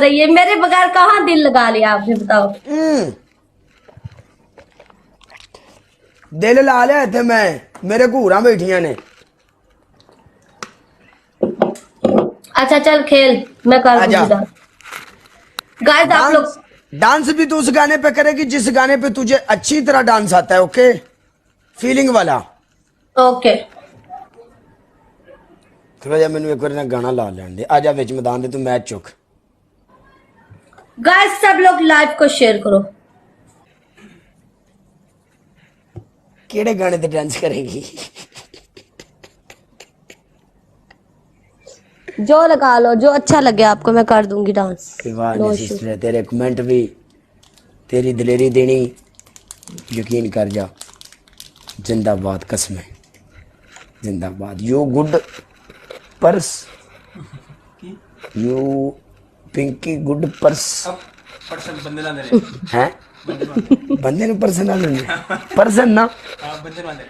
रही है, मेरे बगैर कहाँ दिल लगा लिया आपने, बताओ। दिल ला लिया थे मैं, मेरे घूरा बैठिया ने। अच्छा चल खेल, मैं कर दूंगी। गाइस आप लोग डांस भी तू उस गाने पे करेगी जिस गाने पे तुझे अच्छी तरह डांस आता है, ओके? फीलिंग वाला। ओके थोड़ा जा मैंने एक बार ना गाना ला लेने दे। आजा विच मैदान दे, तू मैच चुक। गाइस सब लोग लाइव को शेयर करो। केड़े गाने पे डांस करेगी? जो लगा लो, जो अच्छा लगे आपको, मैं कर दूंगी डांस। वाह सिस्टर, तेरे कमेंट भी, तेरी दिलेरी देनी, यकीन कर जा। जिंदाबाद, कसमें जिंदाबाद। यू गुड पर्स, यू पिंकी गुड पर्स। पर्सन बंदे ना दे हैं बंदे ने पर्सनल पर्सन ना बंदे ना दे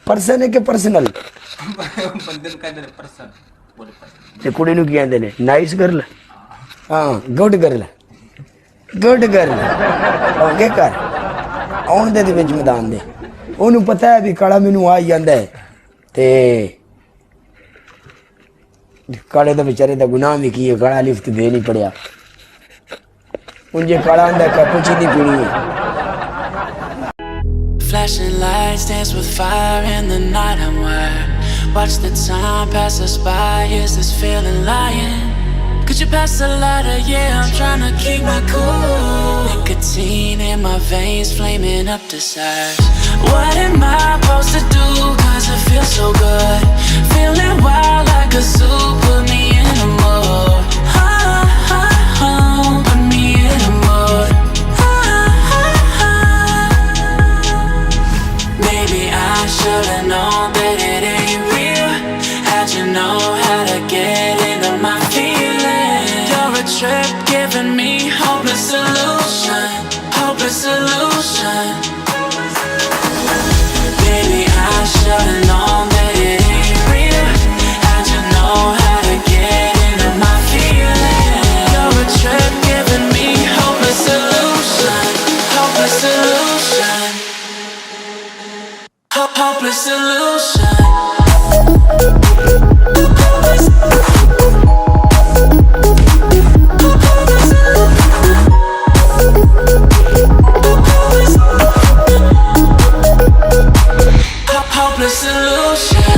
पर्सन है कि पर्सनल बंदे का दे पर्सन बोले पर्सन ते कुड़ी नु की आंदे ने नाइस गर्ल। हाँ good girl, good girl. Okay कर आउण दे विच मैदान दे। ओनू पता है भी काला मैनू आ जांदा है ते काले दा बेचारे दा गुनाह भी की है, काला लिफ्ट दे नहीं पड़िया। मुझे काला आंदा कैपुचिनी पीनी है। Flashing lights dance with fire in the night. I'm wired. Watch the time pass us by. Is this feeling lying? Could you pass the lighter? Yeah, I'm trying to keep my cool. Nicotine in my veins, flaming up desires. What am I supposed to do? Cause it feels so good. Feeling wild like a zoo. Put me in a mood. Put me in a mood. Maybe I should've known that it ain't real. How'd you know how to get into my feelings? You're a trip giving me hopeless solution. Hopeless solution. Maybe I should've known that it ain't real. How'd you know how to get into my feelings? You're a trip giving me hopeless solution. Hopeless solution. Hopeless solution. Hopeless solution.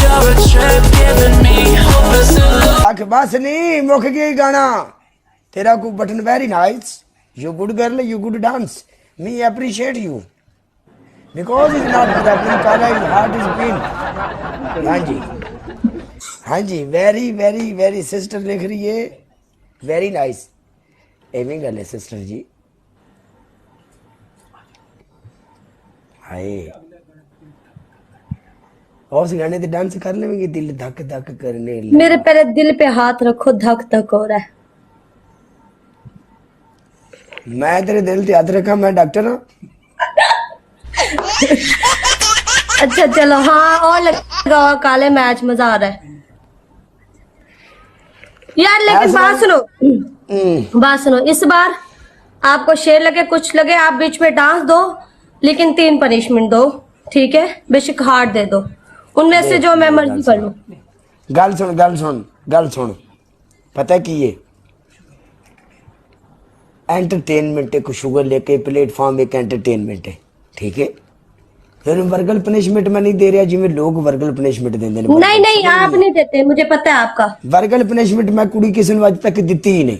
You're a trip giving me hopeless solution. आख बस नहीं मुक गई गाना तेरा को button. Very nice, you good girl, you good dance. Me appreciate you because is not problem काला is heart is pen. हाँ जी हाँ जी, वेरी वेरी वेरी सिस्टर लिख रही है, वेरी नाइस। एवं गल है सिस्टर जी। हाय और उस गाने पे डांस कर लेंगे, दिल धक धक करने लगा। मेरे पहले दिल पे हाथ रखो, धक धक हो रहा है। मैं तेरे दिल पे हाथ रखा, मैं डॉक्टर हूँ। अच्छा चलो, हाँ और लगा काले मैच, मजा आ रहा है यार। लेकिन बात सुनो, बात सुनो, इस बार आपको शेर लगे कुछ लगे, आप बीच में डांस दो, लेकिन 3 पनिशमेंट दो, ठीक है? बेशक हार्ड दे दो, उनमें से जो मैं मर्जी कर लूं। गल सुन गल सुन गल सुन, पता की है एंटरटेनमेंट है, शुगर लेके प्लेटफॉर्म एक एंटरटेनमेंट है, ठीक है? फिर वर्गल पनिशमेंट मैं नहीं दे रहा जिम्मे लोग वर्गल पनिशमेंट देंगे। नहीं नहीं, आप नहीं देते, मुझे पता है आपका। वर्गल पनिशमेंट मैं कुड़ी किसी ने आज तक दी ही नहीं।